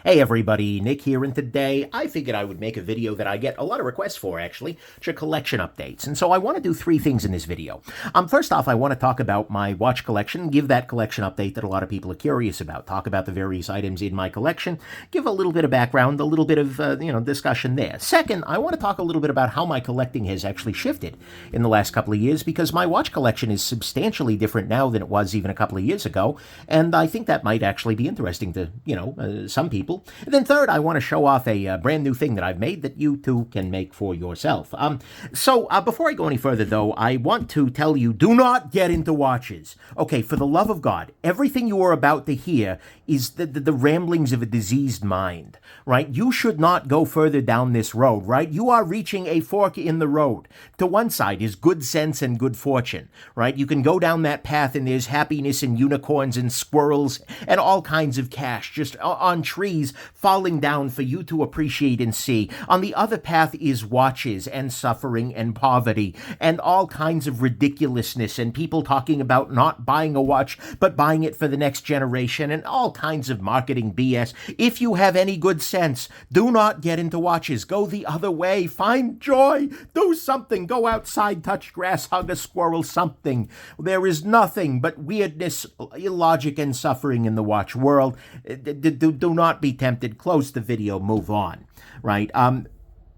Hey everybody, Nick here, and today I figured I would make a video that I get a lot of requests for, actually, which are collection updates. And so I want to do three things in this video. First off, I want to talk about my watch collection, give that collection update that a lot of people are curious about, talk about the various items in my collection, give a little bit of background, a little bit of, discussion there. Second, I want to talk a little bit about how my collecting has actually shifted in the last couple of years, because my watch collection is substantially different now than it was even a couple of years ago, and I think that might actually be interesting to, some people. And then third, I want to show off a brand new thing that I've made that you too can make for yourself. Before I go any further, though, I want to tell you, do not get into watches. Okay, for the love of God, everything you are about to hear is the ramblings of a diseased mind, right? You should not go further down this road, right? You are reaching a fork in the road. To one side is good sense and good fortune, right? You can go down that path and there's happiness and unicorns and squirrels and all kinds of cash just on trees falling down for you to appreciate and see. On the other path is watches and suffering and poverty and all kinds of ridiculousness and people talking about not buying a watch but buying it for the next generation and all kinds of marketing BS. If you have any good sense, do not get into watches. Go the other way. Find joy. Do something. Go outside, touch grass, hug a squirrel, something. There is nothing but weirdness, illogic, and suffering in the watch world. Do not be tempted. Close the video. Move on. Right?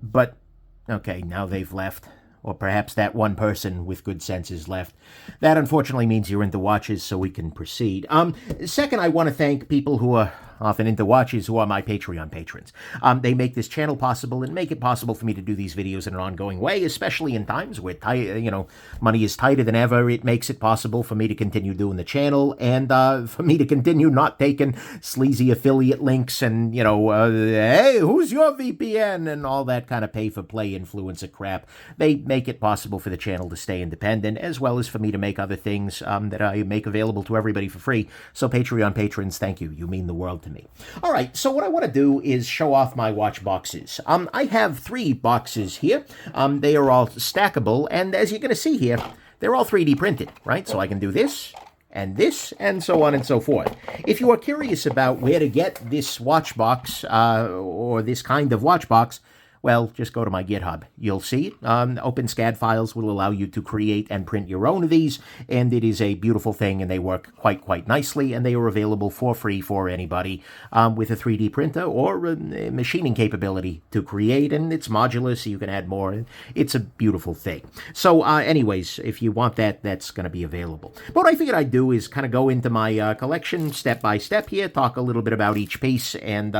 But, okay, now they've left. Or perhaps that one person with good sense is left. That unfortunately means you're into watches, so we can proceed. Second, I want to thank people who are often into watches, who are my Patreon patrons. They make this channel possible and make it possible for me to do these videos in an ongoing way, especially in times where, money is tighter than ever. It makes it possible for me to continue doing the channel and for me to continue not taking sleazy affiliate links and, hey, who's your VPN and all that kind of pay-for-play influencer crap. They make it possible for the channel to stay independent, as well as for me to make other things that I make available to everybody for free. So Patreon patrons, thank you. You mean the world to me. All right, so what I want to do is show off my watch boxes. I have 3 boxes here. They are all stackable, and as you're going to see here, they're all 3D printed, right? So I can do this, and so on and so forth. If you are curious about where to get this watch box, or this kind of watch box, well, just go to my GitHub. You'll see it. OpenSCAD files will allow you to create and print your own of these, and it is a beautiful thing, and they work quite nicely, and they are available for free for anybody with a 3D printer or a machining capability to create, and it's modular, so you can add more. It's a beautiful thing. So anyways, if you want that, that's going to be available. But what I figured I'd do is kind of go into my collection step by step here, talk a little bit about each piece and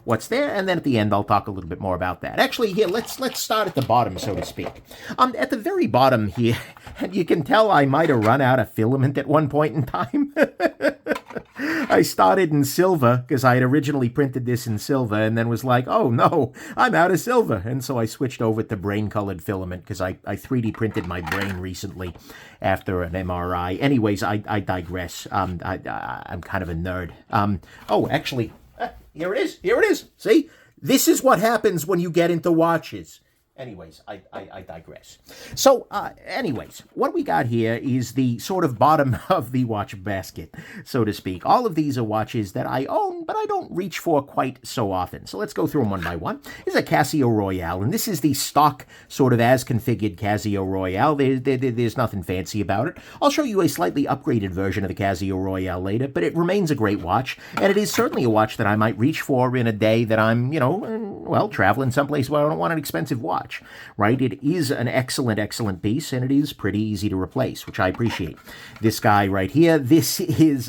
what's there, and then at the end, I'll talk a little bit more about that. Actually, here, let's start at the bottom, so to speak. At the very bottom here, and you can tell I might have run out of filament at one point in time. I started in silver, because I had originally printed this in silver, and then was like, oh no, I'm out of silver. And so I switched over to brain-colored filament, because I 3D printed my brain recently after an MRI. Anyways, I digress. I'm kind of a nerd. Actually, here it is. See? This is what happens when you get into watches. Anyways, I digress. So, anyways, what we got here is the sort of bottom of the watch basket, so to speak. All of these are watches that I own, but I don't reach for quite so often. So let's go through them one by one. This is a Casio Royale, and this is the stock sort of as configured Casio Royale. There's nothing fancy about it. I'll show you a slightly upgraded version of the Casio Royale later, but it remains a great watch, and it is certainly a watch that I might reach for in a day that I'm, traveling someplace where I don't want an expensive watch. Right? It is an excellent piece, and it is pretty easy to replace, which I appreciate. This guy right here, this is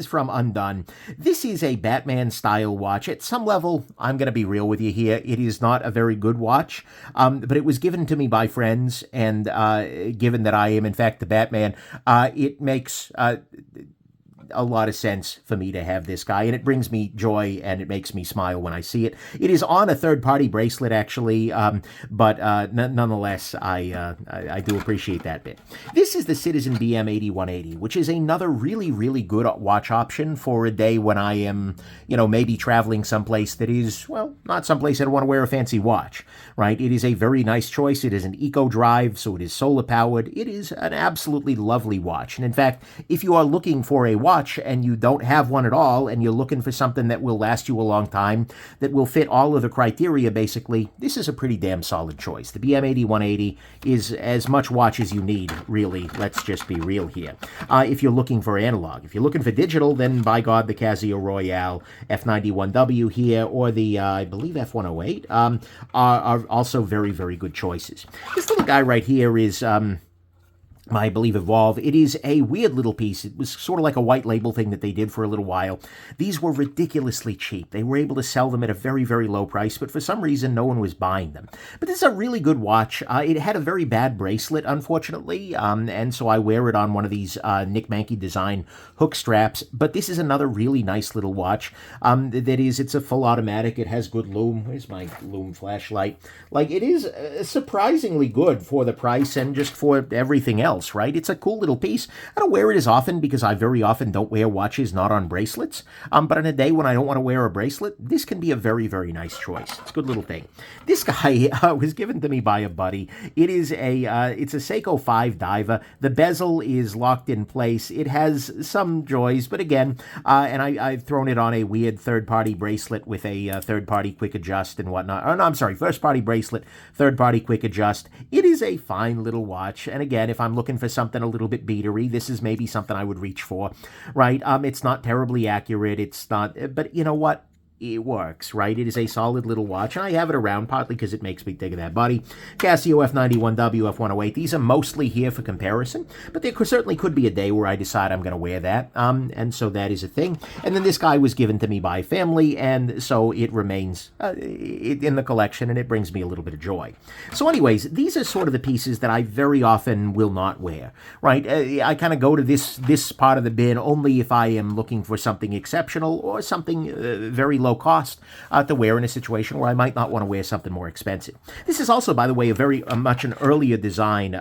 from Undone. This is a Batman-style watch. At some level, I'm going to be real with you here, it is not a very good watch, but it was given to me by friends, and given that I am, in fact, the Batman, it makes a lot of sense for me to have this guy, and it brings me joy and it makes me smile when I see it. It is on a third-party bracelet, actually, but nonetheless, I do appreciate that bit. This is the Citizen BM 8180, which is another really good watch option for a day when I am, maybe traveling someplace that is, well, not someplace I want to wear a fancy watch, right? It is a very nice choice. It is an eco drive, so it is solar powered. It is an absolutely lovely watch. And in fact, if you are looking for a watch watch and you don't have one at all and you're looking for something that will last you a long time, that will fit all of the criteria basically, this is a pretty damn solid choice. The BM80-180 is as much watch as you need, really. Let's just be real here. If you're looking for analog. If you're looking for digital, then by God, the Casio Royale F91W here, or the, I believe, F108, are also very, very good choices. This little guy right here is... I believe Evolve. It is a weird little piece. It was sort of like a white label thing that they did for a little while. These were ridiculously cheap. They were able to sell them at a very, very low price, but for some reason, no one was buying them. But this is a really good watch. It had a very bad bracelet, unfortunately, and so I wear it on one of these Nick Manky design hook straps. But this is another really nice little watch. It's a full automatic. It has good lume. Where's my lume flashlight? Like, it is surprisingly good for the price and just for everything else. Right? It's a cool little piece. I don't wear it as often because I very often don't wear watches not on bracelets. But on a day when I don't want to wear a bracelet, this can be a very, very nice choice. It's a good little thing. This guy was given to me by a buddy. It's a Seiko 5 Diver. The bezel is locked in place. It has some joys, but again, and I've thrown it on a weird third-party bracelet with a third-party quick adjust and whatnot. Oh, no, I'm sorry, first-party bracelet, third-party quick adjust. It is a fine little watch, and again, if I'm looking for something a little bit beatery, this is maybe something I would reach for, right? It's not terribly accurate. It's not, but you know what? It works, right? It is a solid little watch, and I have it around partly because it makes me think of that buddy. Casio F91W, F108, these are mostly here for comparison, but there certainly could be a day where I decide I'm going to wear that, and so that is a thing. And then this guy was given to me by family, and so it remains in the collection, and it brings me a little bit of joy. So anyways, these are sort of the pieces that I very often will not wear, right? I kind of go to this part of the bin only if I am looking for something exceptional or something very low cost to wear in a situation where I might not want to wear something more expensive. This is also, by the way, a very much an earlier design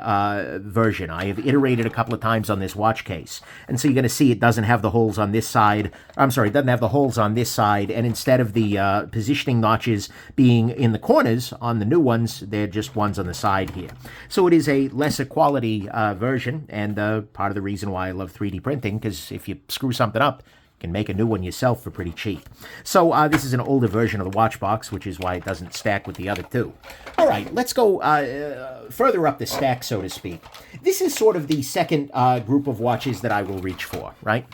version. I have iterated a couple of times on this watch case, and so you're going to see it doesn't have the holes on this side. I'm sorry, it doesn't have the holes on this side, and instead of the positioning notches being in the corners on the new ones, they're just ones on the side here. So it is a lesser quality version, and part of the reason why I love 3D printing, because if you screw something up, can make a new one yourself for pretty cheap. So this is an older version of the watch box, which is why it doesn't stack with the other two. All right, let's go further up the stack, so to speak. This is sort of the second group of watches that I will reach for, right?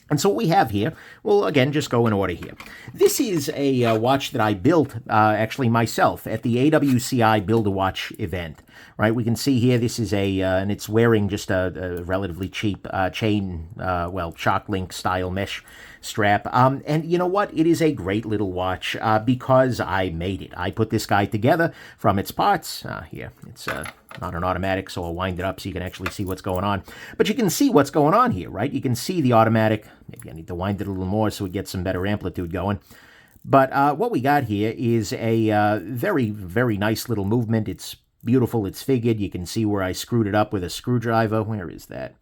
And so what we have here, well, again, just go in order here. This is a watch that I built, actually, myself at the AWCI Build-A-Watch event, right? We can see here this is and it's wearing just a relatively cheap chain, shock link style mesh strap. And you know what? It is a great little watch because I made it. I put this guy together from its parts. Here, it's not an automatic, so I'll wind it up so you can actually see what's going on. But you can see what's going on here, right? You can see the automatic. Maybe I need to wind it a little more so it gets some better amplitude going. But what we got here is a very, very nice little movement. It's beautiful. It's figured. You can see where I screwed it up with a screwdriver. Where is that?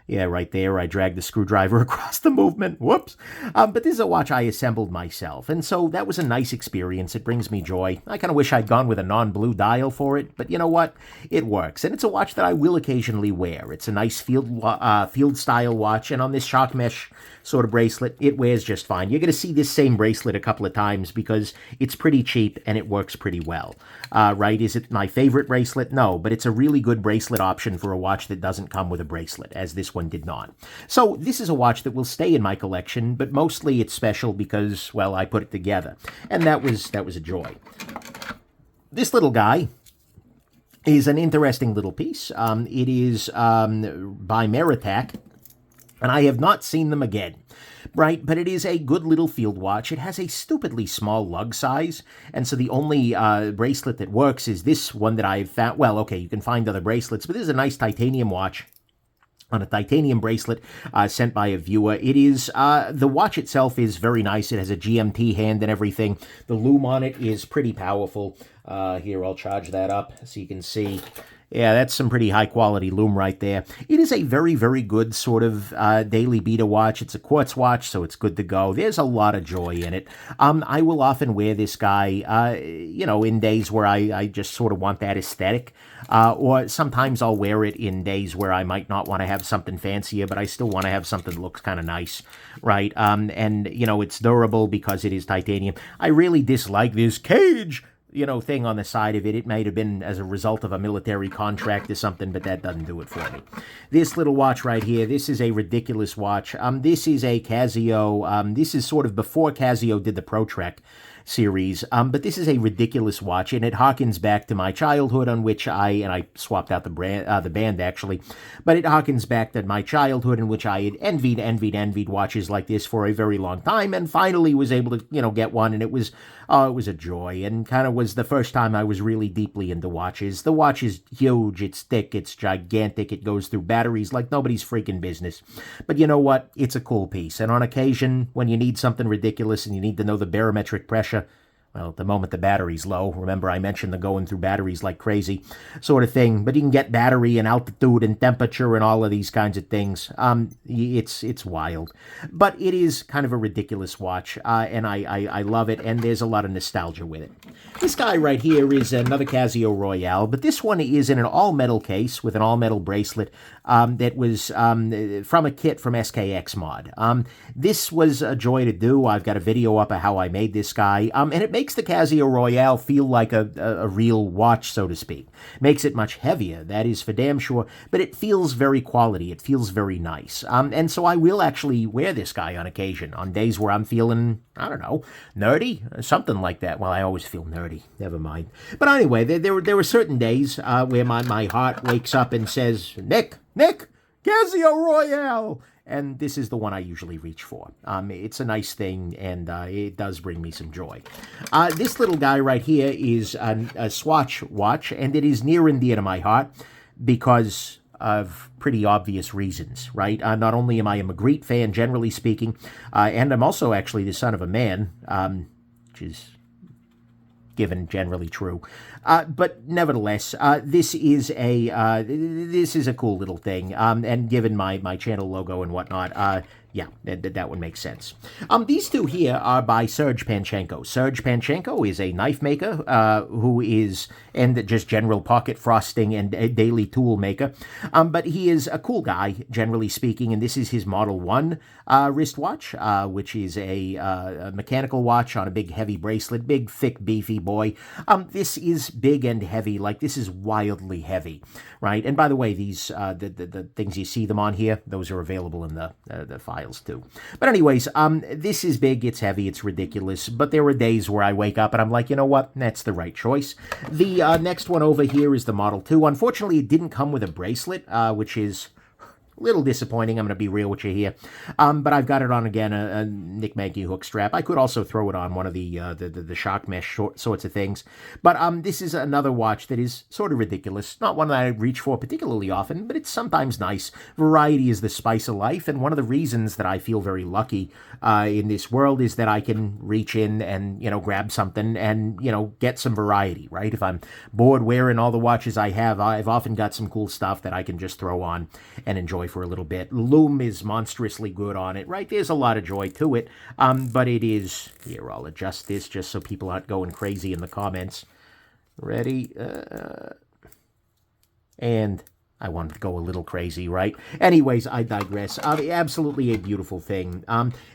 Yeah, right there. I dragged the screwdriver across the movement. Whoops. But this is a watch I assembled myself, and so that was a nice experience. It brings me joy. I kind of wish I'd gone with a non-blue dial for it, but you know what? It works, and it's a watch that I will occasionally wear. It's a nice field-style watch, and on this shock mesh sort of bracelet, it wears just fine. You're going to see this same bracelet a couple of times because it's pretty cheap and it works pretty well. Right? Is it my favorite bracelet? No, but it's a really good bracelet option for a watch that doesn't come with a bracelet, as this one did not. So this is a watch that will stay in my collection, but mostly it's special because, well, I put it together. And that was a joy. This little guy is an interesting little piece. It is by Meritac, and I have not seen them again. Right, but it is a good little field watch. It has a stupidly small lug size, and so the only bracelet that works is this one that I've found. Well, okay, you can find other bracelets, but this is a nice titanium watch on a titanium bracelet sent by a viewer. It is, the watch itself is very nice. It has a GMT hand and everything. The lume on it is pretty powerful. Here, I'll charge that up so you can see. Yeah, that's some pretty high-quality lume right there. It is a very, very good sort of daily beater watch. It's a quartz watch, so it's good to go. There's a lot of joy in it. I will often wear this guy, in days where I just sort of want that aesthetic. or sometimes I'll wear it in days where I might not want to have something fancier, but I still want to have something that looks kind of nice, right? And, you know, it's durable because it is titanium. I really dislike this cage, you know, thing on the side of it. It might have been as a result of a military contract or something, but that doesn't do it for me. This little watch right here, this is a ridiculous watch. This is a Casio. This is sort of before Casio did the ProTrek series, but this is a ridiculous watch, and it harkens back to my childhood, on which I swapped out the band actually, but it harkens back to my childhood in which I had envied watches like this for a very long time, and finally was able to, you know, get one, and it was a joy, and kind of was the first time I was really deeply into watches. The watch is huge, it's thick, it's gigantic, it goes through batteries like nobody's freaking business, but you know what? It's a cool piece, and on occasion, when you need something ridiculous and you need to know the barometric pressure, well, at the moment the battery's low. Remember, I mentioned the going through batteries like crazy sort of thing. But you can get battery and altitude and temperature and all of these kinds of things. It's wild. But it is kind of a ridiculous watch, and I love it, and there's a lot of nostalgia with it. This guy right here is another Casio Royale, but this one is in an all-metal case with an all-metal bracelet that was from a kit from SKX Mod. This was a joy to do. I've got a video up of how I made this guy, and it makes the Casio Royale feel like a real watch, so to speak. Makes it much heavier, that is for damn sure, but it feels very quality. It feels very nice. And so I will actually wear this guy on occasion, on days where I'm feeling, I don't know, nerdy, something like that. Well, I always feel nerdy, never mind. But anyway, there were certain days where my heart wakes up and says, Nick, Casio Royale! And this is the one I usually reach for. It's a nice thing, and it does bring me some joy. This little guy right here is a Swatch watch, and it is near and dear to my heart because of pretty obvious reasons, right? Not only am I a Magritte fan, generally speaking, and I'm also actually the son of a man, which is given generally true. But nevertheless, this is a cool little thing. And given my channel logo and whatnot, yeah, that would make sense. These two here are by Serge Panchenko. Serge Panchenko is a knife maker who is, and just general pocket frosting and a daily tool maker. But he is a cool guy, generally speaking, and this is his Model 1 wristwatch, which is a mechanical watch on a big heavy bracelet, big, thick, beefy boy. This is big and heavy, like this is wildly heavy, right? And by the way, these the things you see them on here, those are available in the files too. But anyways, this is big, it's heavy, it's ridiculous, but there are days where I wake up and I'm like, you know what, that's the right choice. The next one over here is the Model 2. Unfortunately, it didn't come with a bracelet, which is a little disappointing, I'm going to be real with you here. But I've got it on, again, a Nick Mankey hook strap. I could also throw it on one of the shock mesh sorts of things. But this is another watch that is sort of ridiculous. Not one that I reach for particularly often, but it's sometimes nice. Variety is the spice of life, and one of the reasons that I feel very lucky in this world is that I can reach in and, you know, grab something and, you know, get some variety, right? If I'm bored wearing all the watches I have, I've often got some cool stuff that I can just throw on and enjoy for a little bit. Lume is monstrously good on it, right? There's a lot of joy to it, but it is, here, I'll adjust this just so people aren't going crazy in the comments. Ready? And I wanted to go a little crazy, right? Anyways, I digress. Absolutely a beautiful thing.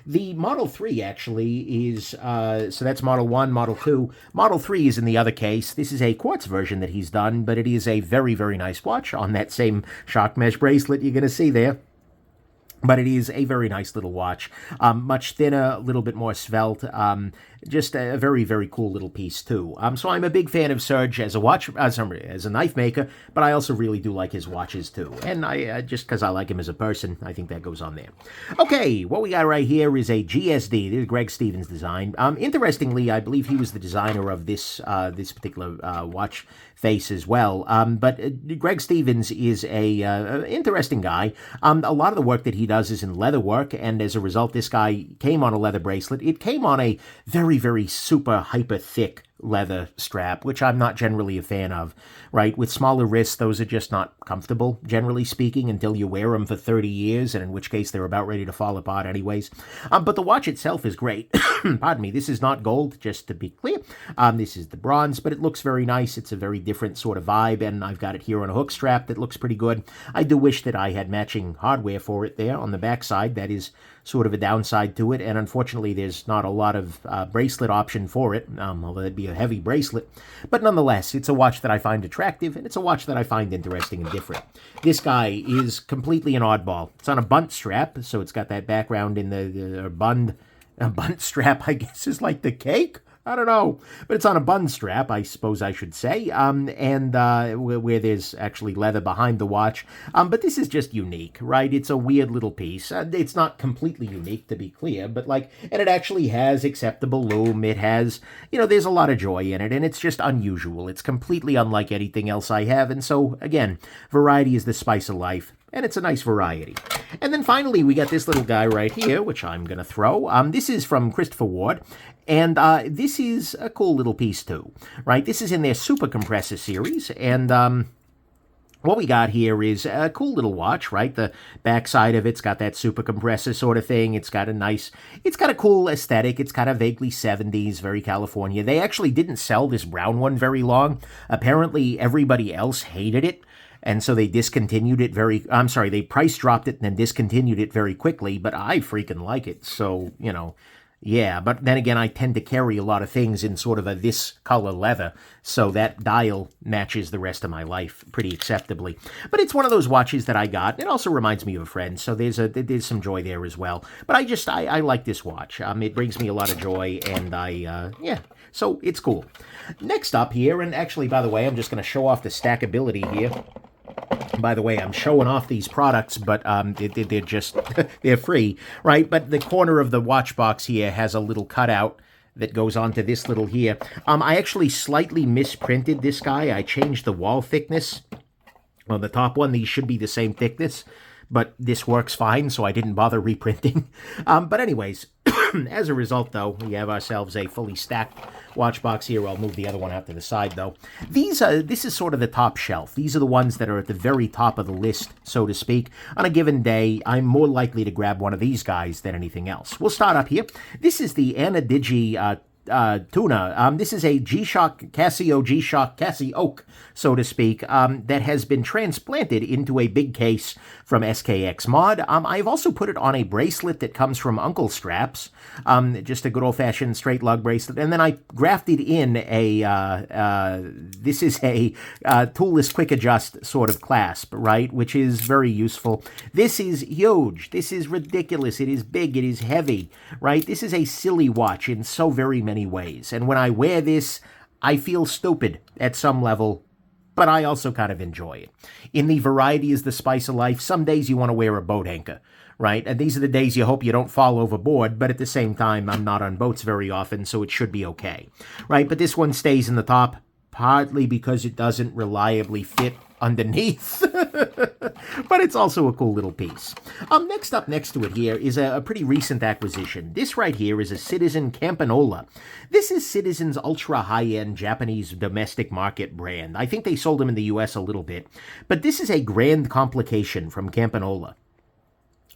The Model 3 actually is, so that's Model 1, Model 2. Model 3 is in the other case. This is a quartz version that he's done, but it is a very, very nice watch on that same shock mesh bracelet you're going to see there. But it is a very nice little watch. Much thinner, a little bit more svelte. Just a very, very cool little piece, too. So I'm a big fan of Serge as a watch, as a knife maker, but I also really do like his watches, too. And I just because I like him as a person, I think that goes on there. Okay, what we got right here is a GSD. This is Greg Stevens' design. Interestingly, I believe he was the designer of this this particular watch face as well. But Greg Stevens is a interesting guy. A lot of the work that he does is in leather work, and as a result, this guy came on a leather bracelet. It came on a very, very super hyper thick leather strap, which I'm not generally a fan of, right? With smaller wrists, those are just not comfortable, generally speaking, until you wear them for 30 years, and in which case they're about ready to fall apart anyways. But the watch itself is great. Pardon me, this is not gold, just to be clear. This is the bronze, but it looks very nice. It's a very different sort of vibe, and I've got it here on a hook strap that looks pretty good. I do wish that I had matching hardware for it there on the backside. That is sort of a downside to it, and unfortunately there's not a lot of bracelet option for it, although it'd be a heavy bracelet. But nonetheless, it's a watch that I find attractive, and it's a watch that I find interesting and different. This guy is completely an oddball. It's on a bunt strap, so it's got that background in the bund. A bunt strap, I guess, is like the cake? I don't know, but it's on a bun strap, I suppose I should say, and where there's actually leather behind the watch. But this is just unique, right? It's a weird little piece. It's not completely unique, to be clear, but and it actually has acceptable loom. It has, there's a lot of joy in it, and it's just unusual. It's completely unlike anything else I have, and so, again, variety is the spice of life. And it's a nice variety. And then finally, we got this little guy right here, which I'm going to throw. This is from Christopher Ward, and this is a cool little piece too, right? This is in their Super Compressor series, and what we got here is a cool little watch, right? The backside of it's got that super compressor sort of thing. It's got a cool aesthetic. It's kind of vaguely 70s, very California. They actually didn't sell this brown one very long. Apparently, everybody else hated it. And so they discontinued it they price dropped it and then discontinued it very quickly, but I freaking like it. So, yeah, but then again, I tend to carry a lot of things in sort of this color leather, so that dial matches the rest of my life pretty acceptably. But it's one of those watches that I got. It also reminds me of a friend, so there's some joy there as well. But I like this watch. It brings me a lot of joy, and so it's cool. Next up here, and actually, by the way, I'm just going to show off the stackability here. By the way, I'm showing off these products, but they're just, they're free, right? But the corner of the watch box here has a little cutout that goes onto this little here. I actually slightly misprinted this guy. I changed the wall thickness on the top one. These should be the same thickness, but this works fine, so I didn't bother reprinting. But anyways, as a result, though, we have ourselves a fully stacked watch box here. I'll move the other one out to the side, though. This is sort of the top shelf. These are the ones that are at the very top of the list, so to speak. On a given day, I'm more likely to grab one of these guys than anything else. We'll start up here. This is the Anna Digi Tuna. This is a Casio G-Shock Casio, so to speak, that has been transplanted into a big case from SKX Mod. I've also put it on a bracelet that comes from Uncle Straps, just a good old-fashioned straight lug bracelet, and then I grafted in this is a toolless quick adjust sort of clasp, right, which is very useful. This is huge. This is ridiculous. It is big. It is heavy, right? This is a silly watch in so very many ways, and when I wear this, I feel stupid at some level, but I also kind of enjoy it. In the variety is the spice of life. Some days you want to wear a boat anchor, right? And these are the days you hope you don't fall overboard, but at the same time, I'm not on boats very often, so it should be okay, right? But this one stays in the top, partly because it doesn't reliably fit underneath, but it's also a cool little piece. Next up next to it here is a pretty recent acquisition. This right here is a Citizen Campanola. This is Citizen's ultra high-end Japanese domestic market brand. I think they sold them in the US a little bit, but this is a grand complication from Campanola.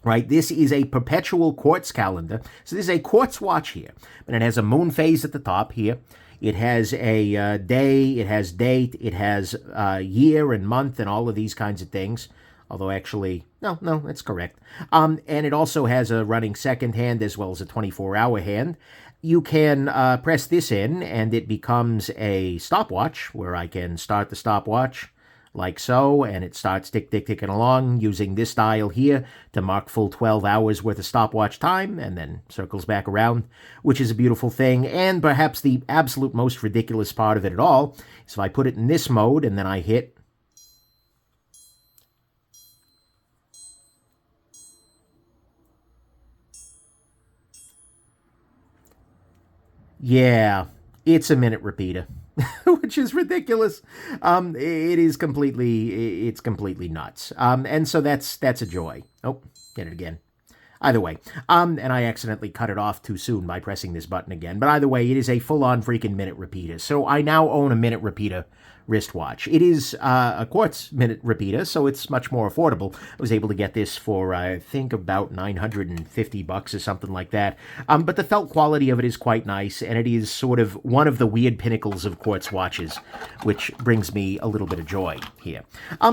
Right, this is a perpetual quartz calendar. So this is a quartz watch here, and it has a moon phase at the top here. It has a day, it has date, it has year and month and all of these kinds of things. Although actually, no, that's correct. And it also has a running second hand as well as a 24-hour hand. You can press this in and it becomes a stopwatch where I can start the stopwatch like so, and it starts ticking along using this dial here to mark full 12 hours worth of stopwatch time, and then circles back around, which is a beautiful thing. And perhaps the absolute most ridiculous part of it at all is if I put it in this mode and then I hit, yeah, it's a minute repeater. Which is ridiculous. It's completely nuts. And so that's a joy. Oh, get it again. Either way, and I accidentally cut it off too soon by pressing this button again. But either way, it is a full-on freaking minute repeater. So I now own a minute repeater wristwatch. It is a quartz minute repeater, so it's much more affordable. I was able to get this for, I think, about $950 or something like that. But the felt quality of it is quite nice, and it is sort of one of the weird pinnacles of quartz watches, which brings me a little bit of joy here.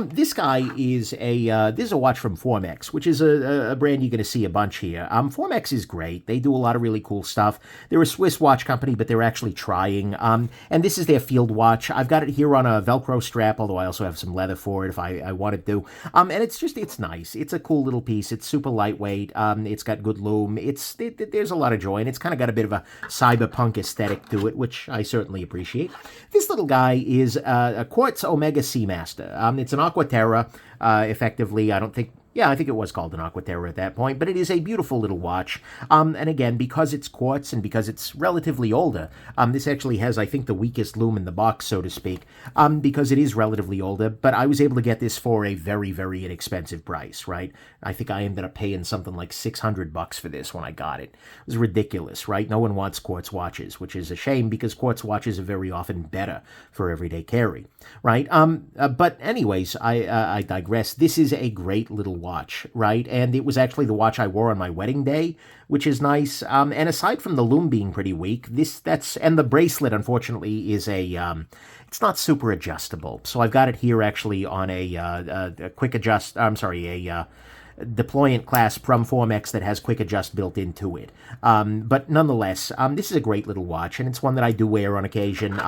This guy is this is a watch from Formex, which is a brand you're going to see a bunch here. Formex is great. They do a lot of really cool stuff. They're a Swiss watch company, but they're actually trying. And this is their field watch. I've got it here on a Velcro strap, although I also have some leather for it if I wanted to. And it's nice. It's a cool little piece. It's super lightweight. It's got good lume. There's a lot of joy, and it's kind of got a bit of a cyberpunk aesthetic to it, which I certainly appreciate. This little guy is a Quartz Omega Seamaster. It's an Aquaterra, effectively. I think it was called an Aquaterra at that point, but it is a beautiful little watch. And again, because it's quartz and because it's relatively older, this actually has, I think, the weakest lume in the box, so to speak, because it is relatively older, but I was able to get this for a very, very inexpensive price, right? I think I ended up paying something like $600 for this when I got it. It was ridiculous, right? No one wants quartz watches, which is a shame because quartz watches are very often better for everyday carry, right? But anyways, I digress. This is a great little watch, right? And it was actually the watch I wore on my wedding day, which is nice. And aside from the lume being pretty weak, and the bracelet, unfortunately, is it's not super adjustable. So I've got it here actually on a quick adjust, a deployant clasp from Formex that has quick adjust built into it. But nonetheless, this is a great little watch, and it's one that I do wear on occasion.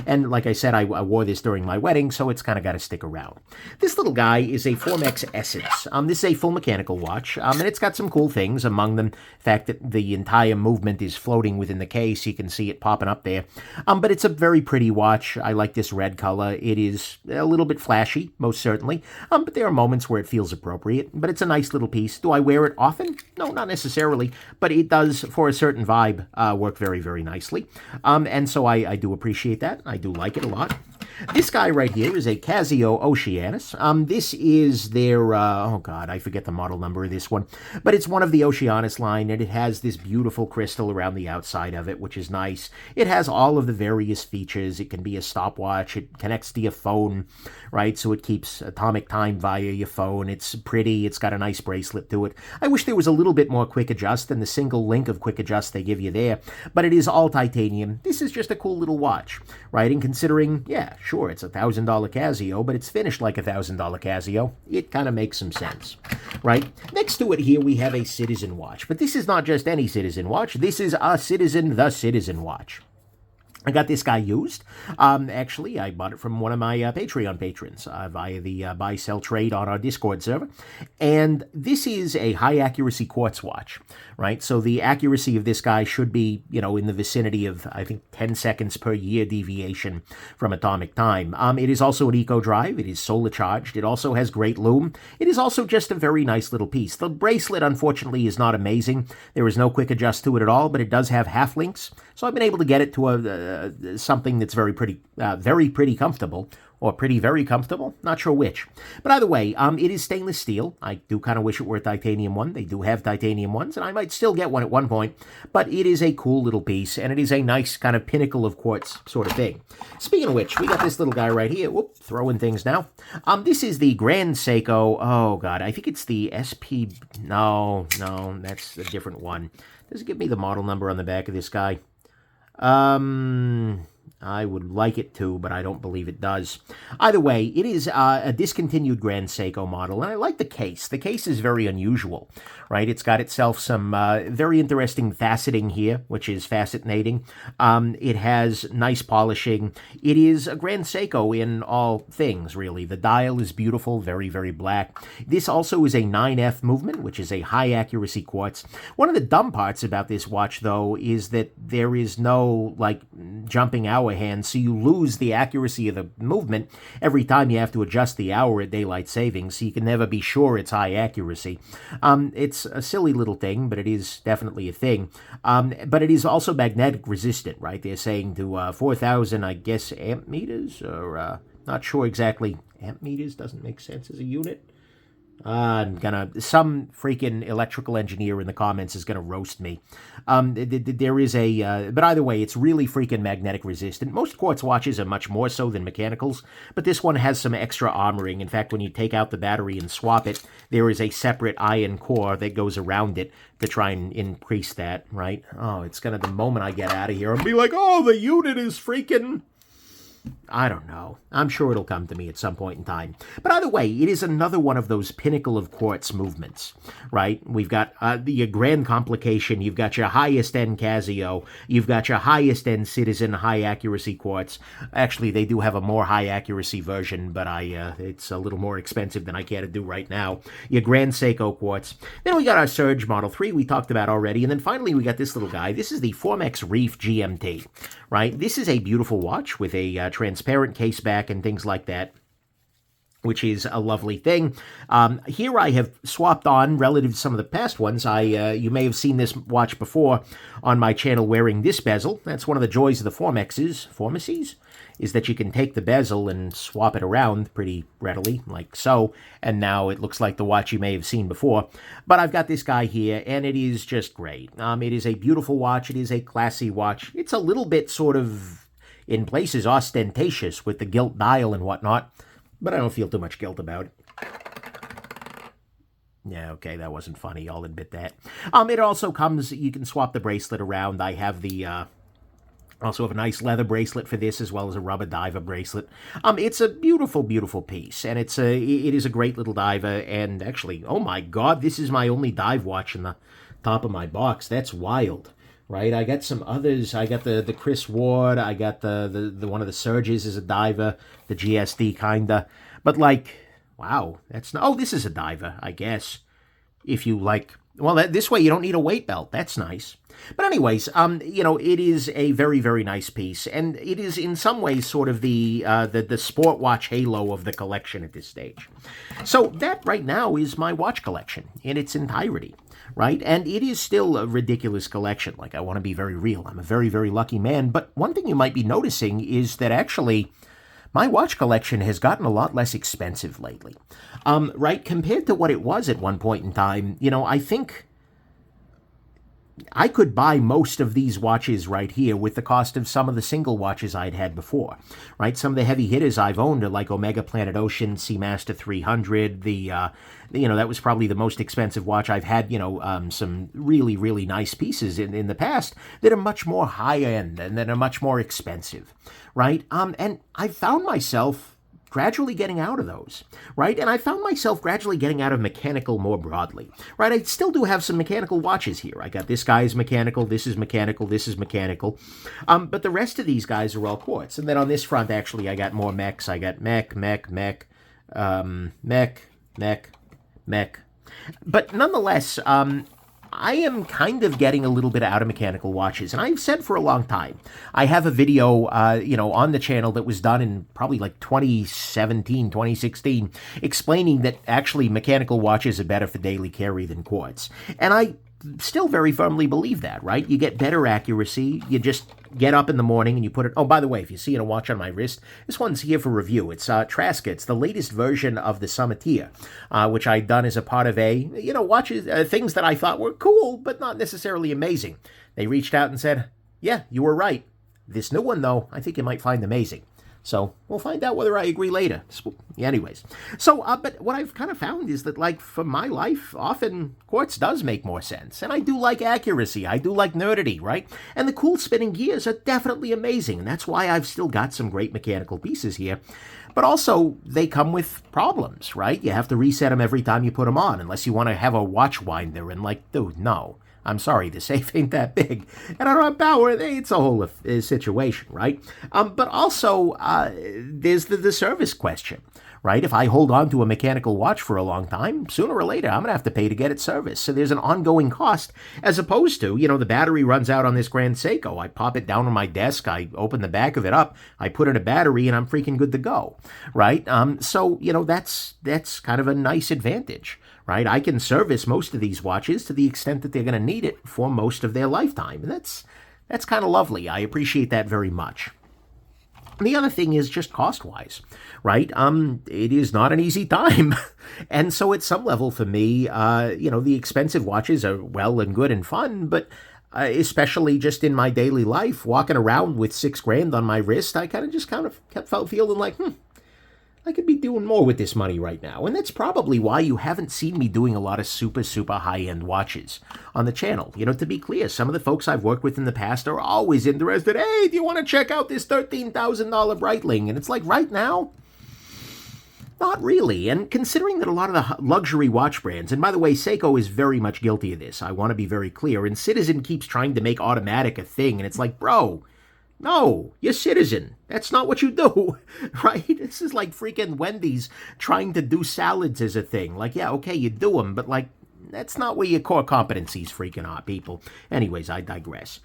And like I said, I wore this during my wedding, so it's kind of got to stick around. This little guy is a Formex Essence. This is a full mechanical watch, and it's got some cool things, among them the fact that the entire movement is floating within the case. You can see it popping up there. But it's a very pretty watch. I like this red color. It is a little bit flashy, most certainly, but there are moments where it feels appropriate. But it's a nice little piece. Do I wear it often? No, not necessarily, but it does, for a certain vibe, work very, very nicely. And so I do appreciate that. I do like it a lot. This guy right here is a Casio Oceanus. This is their, oh God, I forget the model number of this one, but it's one of the Oceanus line, and it has this beautiful crystal around the outside of it, which is nice. It has all of the various features. It can be a stopwatch. It connects to your phone, right? So it keeps atomic time via your phone. It's pretty. It's got a nice bracelet to it. I wish there was a little bit more quick adjust than the single link of quick adjust they give you there, but it is all titanium. This is just a cool little watch, right? And considering, yeah, sure, it's a $1,000 Casio, but it's finished like a $1,000 Casio. It kind of makes some sense, right? Next to it here, we have a Citizen watch, but this is not just any Citizen watch. This is a Citizen, the Citizen watch. I got this guy used. Actually, I bought it from one of my Patreon patrons via the buy, sell, trade on our Discord server. And this is a high-accuracy quartz watch, right? So the accuracy of this guy should be, in the vicinity of, I think, 10 seconds per year deviation from atomic time. It is also an eco drive. It is solar charged. It also has great lume. It is also just a very nice little piece. The bracelet, unfortunately, is not amazing. There is no quick adjust to it at all, but it does have half links. So I've been able to get it to something that's very pretty comfortable, or pretty very comfortable, not sure which. But either way, it is stainless steel. I do kind of wish it were a titanium one. They do have titanium ones, and I might still get one at one point, but it is a cool little piece, and it is a nice kind of pinnacle of quartz sort of thing. Speaking of which, we got this little guy right here. Whoop, throwing things now. This is the Grand Seiko. Oh, God, I think it's the SP... No, that's a different one. Does it give me the model number on the back of this guy? I would like it to, but I don't believe it does. Either way, it is a discontinued Grand Seiko model, and I like the case. The case is very unusual, right? It's got itself some very interesting faceting here, which is fascinating. It has nice polishing. It is a Grand Seiko in all things, really. The dial is beautiful, very, very black. This also is a 9F movement, which is a high-accuracy quartz. One of the dumb parts about this watch, though, is that there is no, jumping hour hand, so you lose the accuracy of the movement every time you have to adjust the hour at daylight savings, so you can never be sure it's high accuracy. It's a silly little thing, but it is definitely a thing. But it is also magnetic resistant, right? They're saying to 4,000, I guess, amp meters, or not sure exactly. Amp meters doesn't make sense as a unit. some freaking electrical engineer in the comments is gonna roast me. There is but either way, it's really freaking magnetic resistant. Most quartz watches are much more so than mechanicals, but this one has some extra armoring. In fact, when you take out the battery and swap it, there is a separate iron core that goes around it to try and increase that, right? Oh, it's gonna, the moment I get out of here, I'll be like, oh, the unit is freaking... I don't know. I'm sure it'll come to me at some point in time. But either way, it is another one of those pinnacle of quartz movements, right? We've got your Grand Complication, you've got your highest-end Casio, you've got your highest-end Citizen high-accuracy quartz. Actually, they do have a more high-accuracy version, but it's a little more expensive than I care to do right now. Your Grand Seiko quartz. Then we got our Surge Model 3 we talked about already, and then finally we got this little guy. This is the Formex Reef GMT, right? This is a beautiful watch with a transparent case back and things like that, which is a lovely thing. Here I have swapped on, relative to some of the past ones. You may have seen this watch before on my channel wearing this bezel. That's one of the joys of the Formeces, is that you can take the bezel and swap it around pretty readily, like so, and now it looks like the watch you may have seen before. But I've got this guy here, and it is just great. It is a beautiful watch. It is a classy watch. It's a little bit sort of, in places, ostentatious with the gilt dial and whatnot, but I don't feel too much guilt about it. Yeah, okay, that wasn't funny, I'll admit that. It also comes, you can swap the bracelet around. I have also have a nice leather bracelet for this, as well as a rubber diver bracelet. It's a beautiful, beautiful piece, and it is a great little diver, and actually, oh my god, this is my only dive watch in the top of my box. That's wild. Right, I got some others. I got the Chris Ward. I got the one of the Surges is a diver, the GSD kinda. But like, wow, that's not. Oh, this is a diver, I guess. If you like, well, this way you don't need a weight belt. That's nice. But anyways, it is a very, very nice piece, and it is in some ways sort of the sport watch halo of the collection at this stage. So that right now is my watch collection in its entirety. Right? And it is still a ridiculous collection. Like, I want to be very real. I'm a very, very lucky man. But one thing you might be noticing is that actually my watch collection has gotten a lot less expensive lately. Right? Compared to what it was at one point in time, I think I could buy most of these watches right here with the cost of some of the single watches I'd had before, right? Some of the heavy hitters I've owned are like Omega Planet Ocean, Seamaster 300, that was probably the most expensive watch I've had, some really, really nice pieces in the past that are much more high-end and that are much more expensive, right? And I found myself gradually getting out of those, right? And I found myself gradually getting out of mechanical more broadly, right? I still do have some mechanical watches here. I got this guy's mechanical, this is mechanical, this is mechanical. But the rest of these guys are all quartz. And then on this front, actually, I got more mechs. I got mech. But nonetheless, I am kind of getting a little bit out of mechanical watches, and I've said for a long time. I have a video, on the channel that was done in probably like 2017, 2016, explaining that actually mechanical watches are better for daily carry than quartz. And I still very firmly believe that, right? You get better accuracy. You just get up in the morning and you put it... Oh, by the way, if you see a watch on my wrist, this one's here for review. It's Traska. It's the latest version of the Summitier, which I'd done as a part of watches, things that I thought were cool, but not necessarily amazing. They reached out and said, yeah, you were right. This new one, though, I think you might find amazing. So we'll find out whether I agree later. Anyways, but what I've kind of found is that, like, for my life, often quartz does make more sense. And I do like accuracy. I do like nerdity, right? And the cool spinning gears are definitely amazing. And that's why I've still got some great mechanical pieces here. But also, they come with problems, right? You have to reset them every time you put them on, unless you want to have a watch winder. And like, dude, no. I'm sorry, the safe ain't that big. And I don't have power. It's a whole situation, right? But also, there's the service question, right? If I hold on to a mechanical watch for a long time, sooner or later, I'm going to have to pay to get it serviced. So there's an ongoing cost, as opposed to, the battery runs out on this Grand Seiko. I pop it down on my desk. I open the back of it up. I put in a battery, and I'm freaking good to go, right? So, that's kind of a nice advantage. Right, I can service most of these watches to the extent that they're going to need it for most of their lifetime, and that's kind of lovely. I appreciate that very much. And the other thing is just cost-wise, right? It is not an easy time. And so at some level for me, the expensive watches are well and good and fun, but especially just in my daily life, walking around with $6,000 on my wrist, I kind of kept feeling like, I could be doing more with this money right now. And that's probably why you haven't seen me doing a lot of super, super high-end watches on the channel. To be clear, some of the folks I've worked with in the past are always interested. Hey, do you want to check out this $13,000 Breitling? And it's like, right now? Not really. And considering that a lot of the luxury watch brands, and by the way, Seiko is very much guilty of this. I want to be very clear. And Citizen keeps trying to make automatic a thing. And it's like, bro, no, you're Citizen. That's not what you do, right? This is like freaking Wendy's trying to do salads as a thing. Like, yeah, okay, you do them, but like, that's not where your core competencies freaking are, people. Anyways, I digress.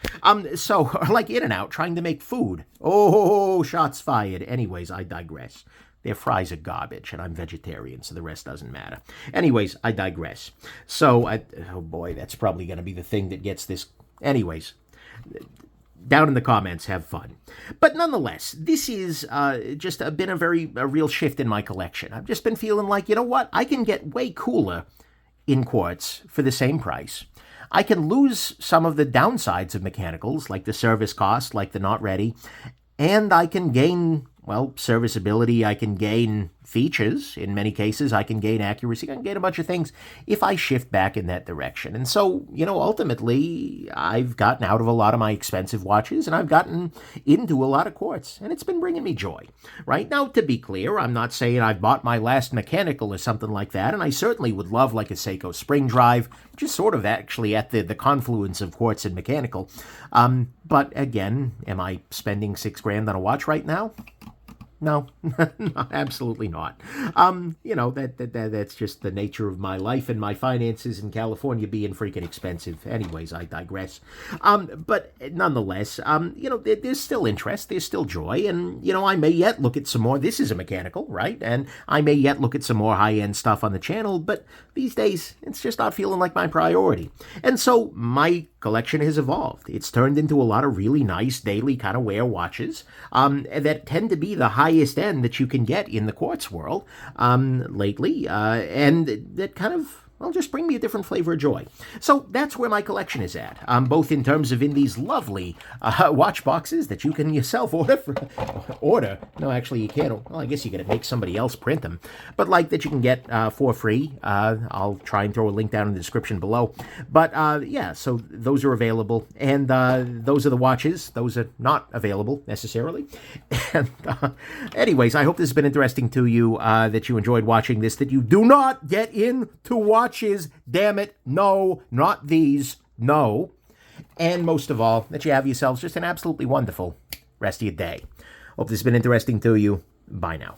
So, like In-N-Out trying to make food. Oh, shots fired. Anyways, I digress. Their fries are garbage, and I'm vegetarian, so the rest doesn't matter. Anyways, I digress. So, oh boy, that's probably going to be the thing that gets this. Anyways, down in the comments, have fun. But nonetheless, this is just been a real shift in my collection. I've just been feeling like, you know what? I can get way cooler in quartz for the same price. I can lose some of the downsides of mechanicals, like the service cost, like the not ready, and I can gain, well, serviceability. I can gain features. In many cases, I can gain accuracy. I can gain a bunch of things if I shift back in that direction. And so, ultimately, I've gotten out of a lot of my expensive watches, and I've gotten into a lot of quartz, and it's been bringing me joy. Right now, to be clear, I'm not saying I've bought my last mechanical or something like that, and I certainly would love like a Seiko spring drive, which is sort of actually at the confluence of quartz and mechanical. But again, am I spending $6,000 on a watch right now? No, absolutely not. That's just the nature of my life and my finances in California being freaking expensive. Anyways, I digress. But nonetheless, there's still interest, there's still joy, and, I may yet look at some more. This is a mechanical, right? And I may yet look at some more high-end stuff on the channel, but these days, it's just not feeling like my priority. And so my collection has evolved. It's turned into a lot of really nice daily kind of wear watches that tend to be the highest end that you can get in the quartz world lately, and that kind of, well, just bring me a different flavor of joy. So that's where my collection is at, both in terms of in these lovely watch boxes that you can yourself order. No, actually, you can't. Well, I guess you got to make somebody else print them. But like that you can get for free. I'll try and throw a link down in the description below. But yeah, so those are available. And those are the watches. Those are not available necessarily. And anyways, I hope this has been interesting to you, that you enjoyed watching this, that you do not get into watches. Damn it, no, not these, no. And most of all, that you have yourselves just an absolutely wonderful rest of your day. Hope this has been interesting to you. Bye now.